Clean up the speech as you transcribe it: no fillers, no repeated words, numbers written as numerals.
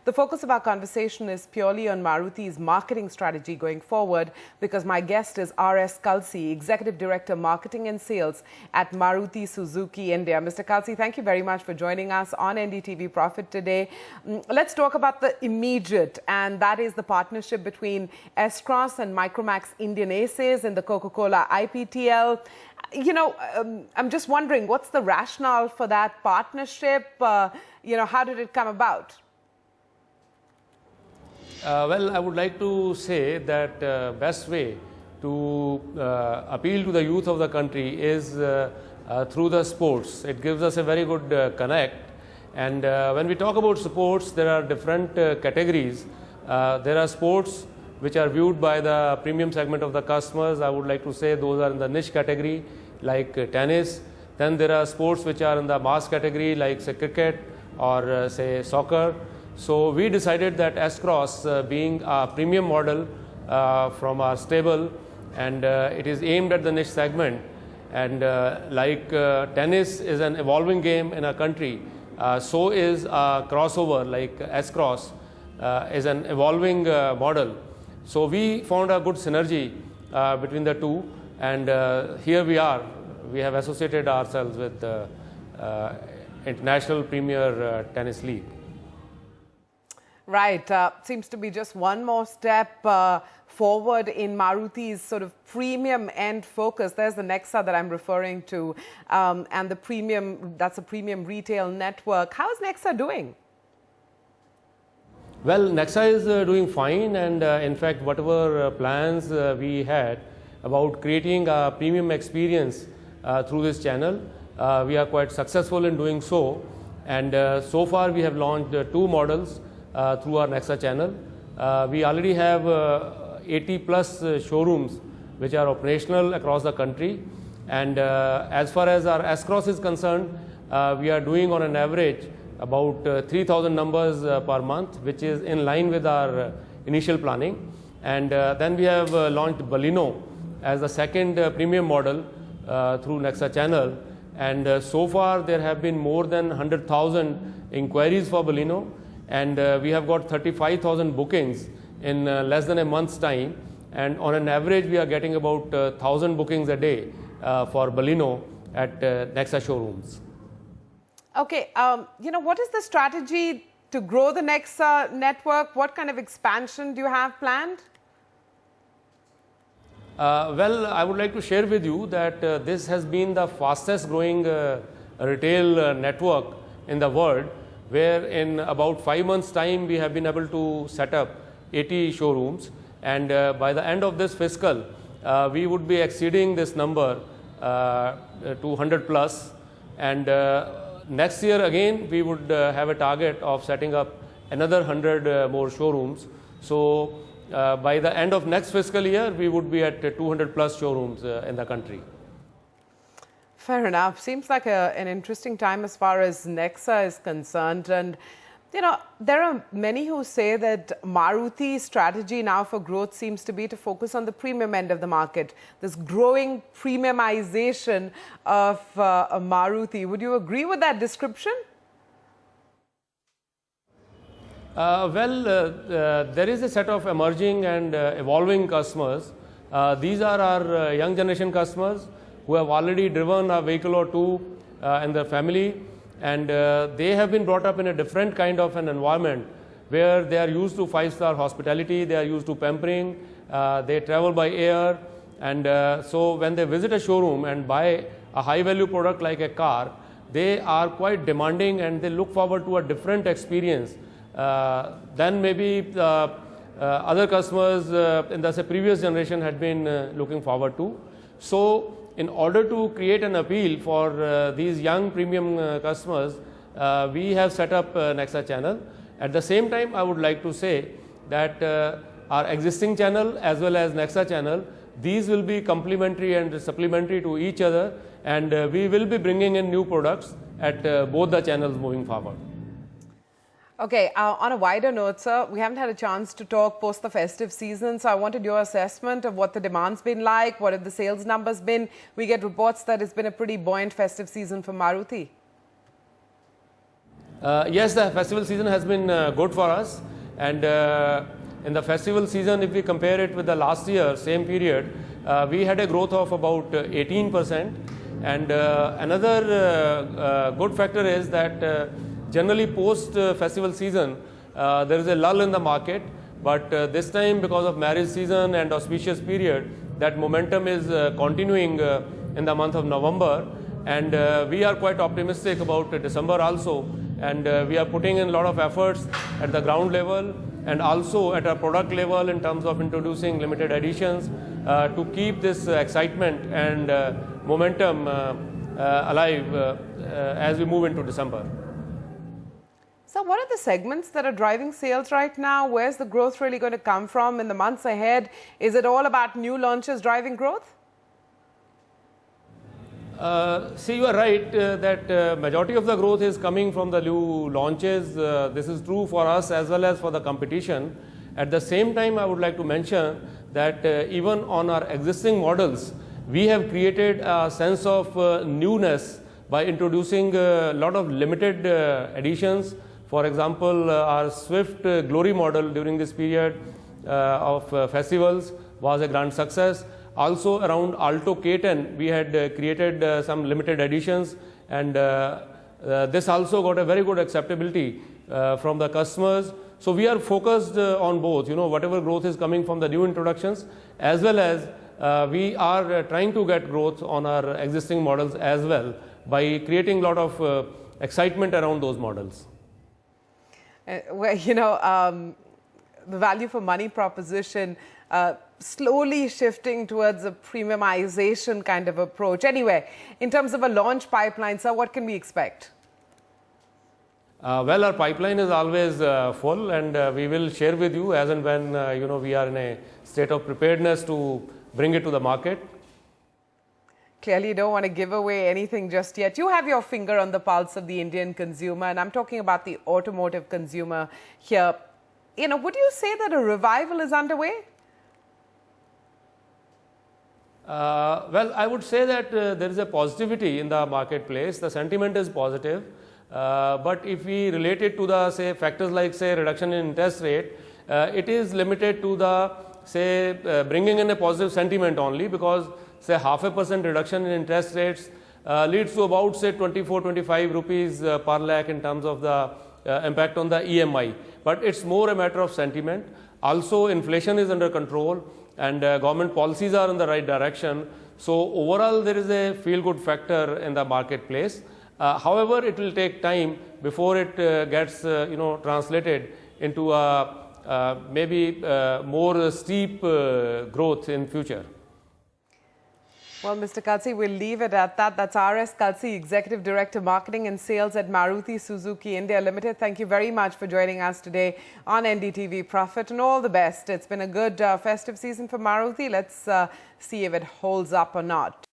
The focus of our conversation is purely on Maruti's marketing strategy going forward, because my guest is RS Kalsi, Executive Director, Marketing and Sales at Maruti Suzuki, India. Mr. Kalsi, thank you very much for joining us on NDTV Profit today. Let's talk about the immediate, and that is the partnership between S-Cross and Micromax Indian Aces in the Coca-Cola IPTL. You know, I'm just wondering, what's the rationale for that partnership? How did it come about? Well, I would like to say that best way to appeal to the youth of the country is through the sports. It gives us a very good connect. And when we talk about sports, there are different categories. There are sports which are viewed by the premium segment of the customers. I would like to say those are in the niche category, like tennis. Then there are sports which are in the mass category, like say cricket or say soccer. So we decided that S-Cross, being a premium model from our stable, and it is aimed at the niche segment. And like tennis is an evolving game in our country, so is a crossover like S-Cross is an evolving model. So we found a good synergy between the two, and here we are. We have associated ourselves with the International Premier Tennis League. Right. Seems to be just one more step forward in Maruti's sort of premium end focus. There's the Nexa that I'm referring to, and the premium, that's a premium retail network. How is Nexa doing? Well, Nexa is doing fine, and in fact, whatever plans we had about creating a premium experience through this channel, we are quite successful in doing so. And so far, we have launched 2 models through our Nexa channel. We already have 80 plus showrooms which are operational across the country. And as far as our S-Cross is concerned, we are doing on an average about 3,000 numbers per month, which is in line with our initial planning. And then we have launched Baleno as the second premium model through Nexa channel. And so far there have been more than 100,000 inquiries for Baleno, and we have got 35,000 bookings in less than a month's time. And on an average, we are getting about 1,000 bookings a day for Baleno at Nexa showrooms. Okay, what is the strategy to grow the Nexa network? What kind of expansion do you have planned? Well, I would like to share with you that this has been the fastest growing retail network in the world, where in about 5 months' time we have been able to set up 80 showrooms, and by the end of this fiscal we would be exceeding this number to 100 plus, and next year again we would have a target of setting up another 100 more showrooms. So by the end of next fiscal year we would be at 200 plus showrooms in the country. Fair enough. Seems like an interesting time as far as Nexa is concerned. And, there are many who say that Maruti's strategy now for growth seems to be to focus on the premium end of the market, this growing premiumization of Maruti. Would you agree with that description? There is a set of emerging and evolving customers. These are our young generation customers who have already driven a vehicle or two in their family, and they have been brought up in a different kind of an environment where they are used to 5-star hospitality, they are used to pampering, they travel by air, and so when they visit a showroom and buy a high value product like a car, they are quite demanding and they look forward to a different experience than maybe other customers in the previous generation had been looking forward to. So in order to create an appeal for these young premium customers, we have set up Nexa channel. At the same time, I would like to say that our existing channel as well as Nexa channel, these will be complementary and supplementary to each other, and we will be bringing in new products at both the channels moving forward. Okay, on a wider note, sir, we haven't had a chance to talk post the festive season, so I wanted your assessment of what the demand's been like, what have the sales numbers been. We get reports that it's been a pretty buoyant festive season for Maruti. Yes, the festival season has been good for us, and in the festival season, if we compare it with the last year, same period, we had a growth of about 18%. And another good factor is that generally post festival season, there is a lull in the market, but this time because of marriage season and auspicious period, that momentum is continuing in the month of November, and we are quite optimistic about December also, and we are putting in a lot of efforts at the ground level and also at a product level in terms of introducing limited editions to keep this excitement and momentum alive as we move into December. So what are the segments that are driving sales right now? Where's the growth really going to come from in the months ahead? Is it all about new launches driving growth? See, you are right that majority of the growth is coming from the new launches. This is true for us as well as for the competition. At the same time, I would like to mention that even on our existing models, we have created a sense of newness by introducing a lot of limited editions. For example, our Swift Glory model during this period of festivals was a grand success. Also around Alto K10, we had created some limited editions, and this also got a very good acceptability from the customers. So we are focused on both, whatever growth is coming from the new introductions, as well as we are trying to get growth on our existing models as well by creating a lot of excitement around those models. The value for money proposition slowly shifting towards a premiumization kind of approach. Anyway, in terms of a launch pipeline, sir, what can we expect? Well, our pipeline is always full, and we will share with you as and when we are in a state of preparedness to bring it to the market. Clearly, you don't want to give away anything just yet. You have your finger on the pulse of the Indian consumer, and I'm talking about the automotive consumer here. Would you say that a revival is underway? Well, I would say that there is a positivity in the marketplace. The sentiment is positive. But if we relate it to the, factors like, reduction in interest rate, it is limited to the, bringing in a positive sentiment only, because, 0.5% reduction in interest rates leads to about, 24-25 rupees per lakh in terms of the impact on the EMI. But it's more a matter of sentiment. Also, inflation is under control, and government policies are in the right direction. So overall, there is a feel-good factor in the marketplace. However, it will take time before it gets translated into a maybe more steep growth in future. Well, Mr. Kalsi, we'll leave it at that. That's RS Kalsi, Executive Director, Marketing and Sales at Maruti Suzuki India Limited. Thank you very much for joining us today on NDTV Profit, and all the best. It's been a good festive season for Maruti. Let's see if it holds up or not.